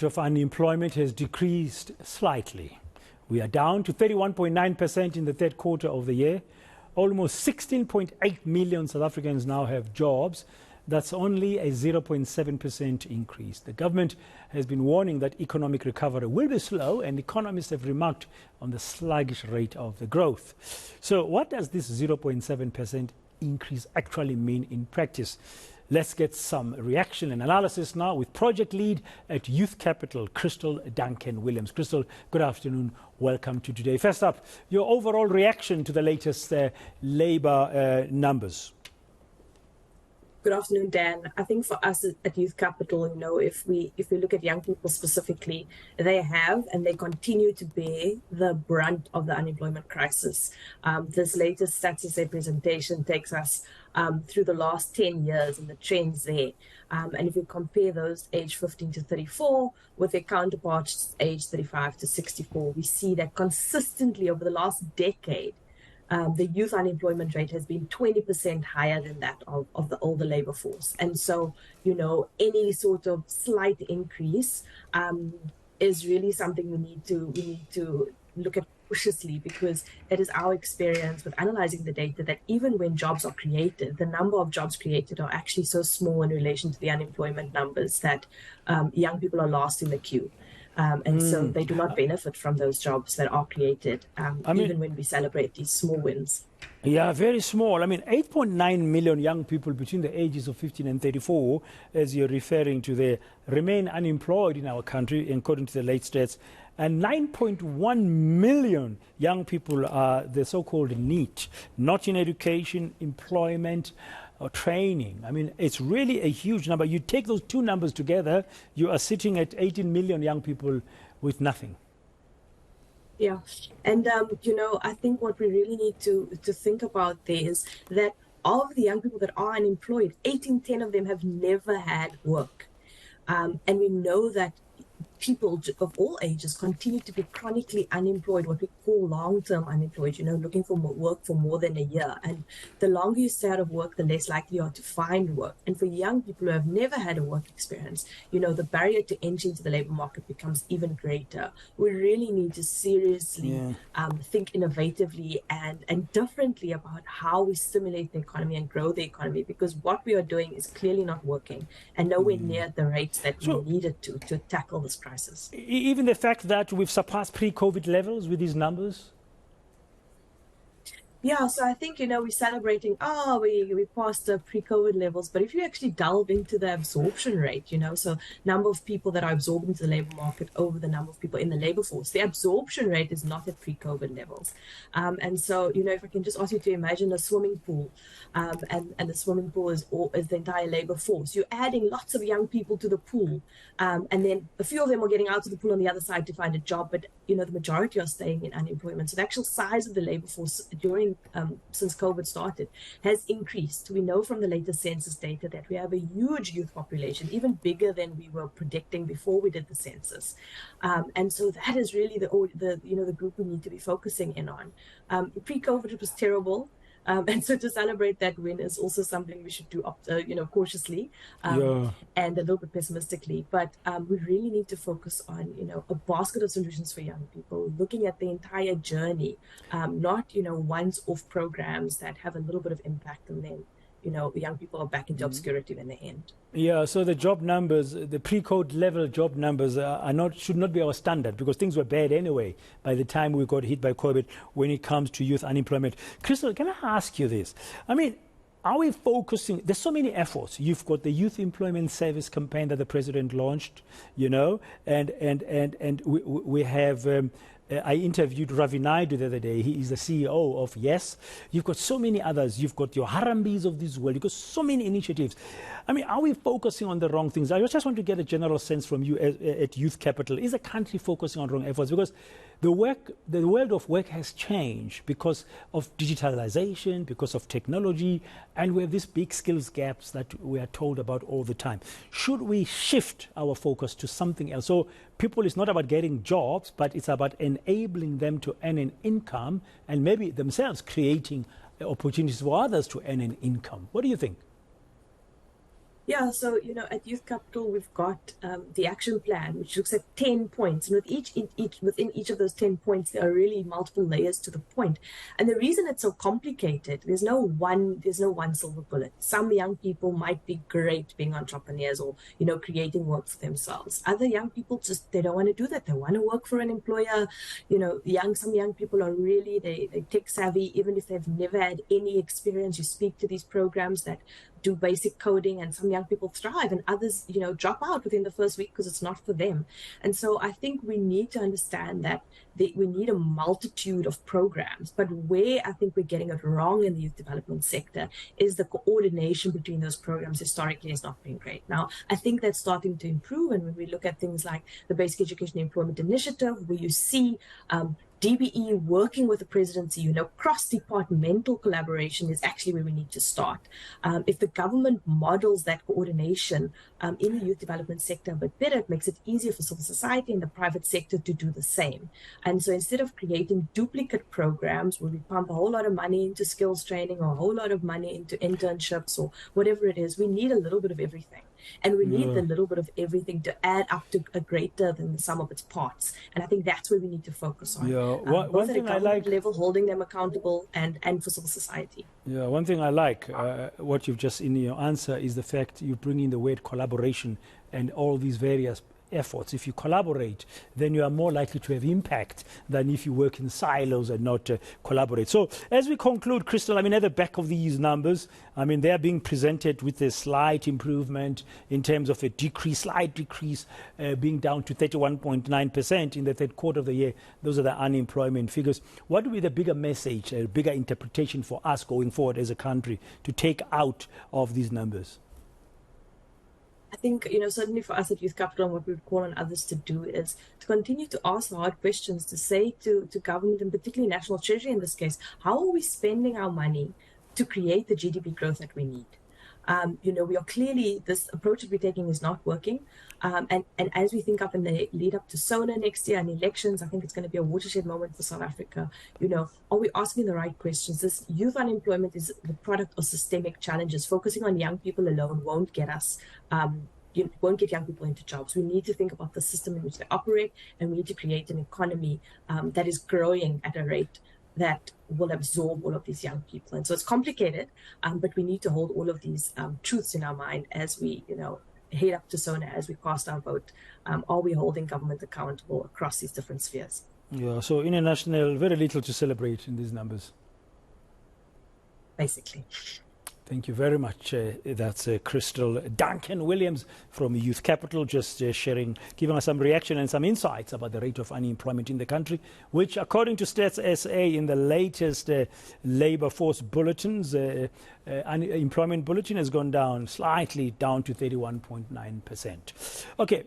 Of unemployment has decreased slightly. We are down to 31.9% in the third quarter of the year. Almost 16.8 million South Africans now have jobs. That's only a 0.7% increase. The government has been warning that economic recovery will be slow, and economists have remarked on the sluggish rate of the growth. So what does this 0.7% increase actually mean in practice? Let's get some reaction and analysis now with project lead at Youth Capital, Kristal Duncan-Williams. Kristal, good afternoon. Welcome to today. First up, your overall reaction to the latest labour numbers. Good afternoon, Dan. I think for us at Youth Capital, if we look at young people specifically, they have and they continue to bear the brunt of the unemployment crisis. This latest Stats SA presentation takes us through the last 10 years and the trends there. And if you compare those aged 15 to 34 with their counterparts aged 35 to 64, we see that consistently over the last decade, the youth unemployment rate has been 20% higher than that of the older labor force. And so, any sort of slight increase is really something we need to look at cautiously, because it is our experience with analyzing the data that even when jobs are created, the number of jobs created are actually so small in relation to the unemployment numbers that young people are last in the queue. So they do not benefit from those jobs that are created, even when we celebrate these small wins. Yeah, very small. 8.9 million young people between the ages of 15 and 34, as you're referring to there, remain unemployed in our country, according to the late stats. And 9.1 million young people are the so-called NEET, not in education, employment, or training. It's really a huge number. You take those two numbers together, you are sitting at 18 million young people with nothing. Yeah, and I think what we really need to think about there is that of the young people that are unemployed, 8 in 10 of them have never had work. And we know that people of all ages continue to be chronically unemployed, what we call long-term unemployed, looking for work for more than a year. And the longer you stay out of work, the less likely you are to find work. And for young people who have never had a work experience, the barrier to entry into the labor market becomes even greater. We really need to seriously think innovatively and differently about how we stimulate the economy and grow the economy, because what we are doing is clearly not working and nowhere near the rates that we needed to tackle this crisis. Even the fact that we've surpassed pre-COVID levels with these numbers? Yeah, so I think, we're celebrating, we passed the pre-COVID levels, but if you actually delve into the absorption rate, so number of people that are absorbed into the labor market over the number of people in the labor force, the absorption rate is not at pre-COVID levels. And so, if I can just ask you to imagine a swimming pool, and the swimming pool is the entire labor force. You're adding lots of young people to the pool, and then a few of them are getting out of the pool on the other side to find a job, but, the majority are staying in unemployment. So the actual size of the labor force since COVID started has increased. We know from the latest census data that we have a huge youth population, even bigger than we were predicting before we did the census. And so that is really the group we need to be focusing in on. Pre-COVID, it was terrible. And so to celebrate that win is also something we should do, cautiously and a little bit pessimistically. But we really need to focus on, a basket of solutions for young people, looking at the entire journey, not, once-off programs that have a little bit of impact and then, young people are back into obscurity when they end. Yeah, so the job numbers, the pre-COVID level job numbers should not be our standard, because things were bad anyway by the time we got hit by COVID when it comes to youth unemployment. Kristal, can I ask you this? Are we focusing? There's so many efforts. You've got the Youth Employment Service campaign that the president launched, and we have. I interviewed Ravi Naidu the other day. He is the CEO of Yes. You've got so many others. You've got your Harambis of this world. You've got so many initiatives. Are we focusing on the wrong things? I just want to get a general sense from you at Youth Capital. Is the country focusing on wrong efforts? Because the world of work has changed because of digitalization, because of technology, and we have these big skills gaps that we are told about all the time. Should we shift our focus to something else? So people, it's not about getting jobs, but it's about enabling them to earn an income and maybe themselves creating opportunities for others to earn an income. What do you think? Yeah, so at Youth Capital we've got the action plan, which looks at 10 points, and within each of those 10 points, there are really multiple layers to the point. And the reason it's so complicated, there's no one silver bullet. Some young people might be great being entrepreneurs or creating work for themselves. Other young people just they don't want to do that. They want to work for an employer. Some young people are really they tech savvy, even if they've never had any experience. You speak to these programs that do basic coding, and some young people thrive, and others drop out within the first week because it's not for them. And so I think we need to understand that we need a multitude of programs, but where I think we're getting it wrong in the youth development sector is the coordination between those programs historically has not been great. Now I think that's starting to improve, and when we look at things like the Basic Education Employment Initiative, where you see DBE working with the presidency, cross-departmental collaboration is actually where we need to start. If the government models that coordination in the youth development sector a bit better, it makes it easier for civil society and the private sector to do the same. And so instead of creating duplicate programs where we pump a whole lot of money into skills training or a whole lot of money into internships or whatever it is, we need a little bit of everything. And we need the little bit of everything to add up to a greater than the sum of its parts. And I think that's where we need to focus on. Yeah, both at a government level, holding them accountable, and for civil society. Yeah, one thing I like, what you've just in your answer, is the fact you bring in the word collaboration and all these various efforts. If you collaborate, then you are more likely to have impact than if you work in silos and not collaborate. So as we conclude, Kristal, at the back of these numbers, they are being presented with a slight improvement in terms of a slight decrease, being down to 31.9% in the third quarter of the year. Those are the unemployment figures. What will be the bigger message, a bigger interpretation for us going forward as a country to take out of these numbers? I think, certainly for us at Youth Capital, and what we would call on others to do is to continue to ask hard questions, to say to government, and particularly National Treasury in this case, how are we spending our money to create the GDP growth that we need? We are clearly, this approach that we're taking is not working. And as we think up in the lead up to SONA next year and elections, I think it's going to be a watershed moment for South Africa. Are we asking the right questions? This youth unemployment is the product of systemic challenges. Focusing on young people alone won't get us, won't get young people into jobs. We need to think about the system in which they operate, and we need to create an economy that is growing at a rate that will absorb all of these young people. And so it's complicated, but we need to hold all of these truths in our mind as we, head up to SONA, as we cast our vote. Are we holding government accountable across these different spheres? Yeah, so international, very little to celebrate in these numbers. Basically. Thank you very much. That's Kristal Duncan-Williams from Youth Capital, just giving us some reaction and some insights about the rate of unemployment in the country, which, according to Stats SA, in the latest labor force bulletins, unemployment bulletin has gone down slightly, down to 31.9%. Okay.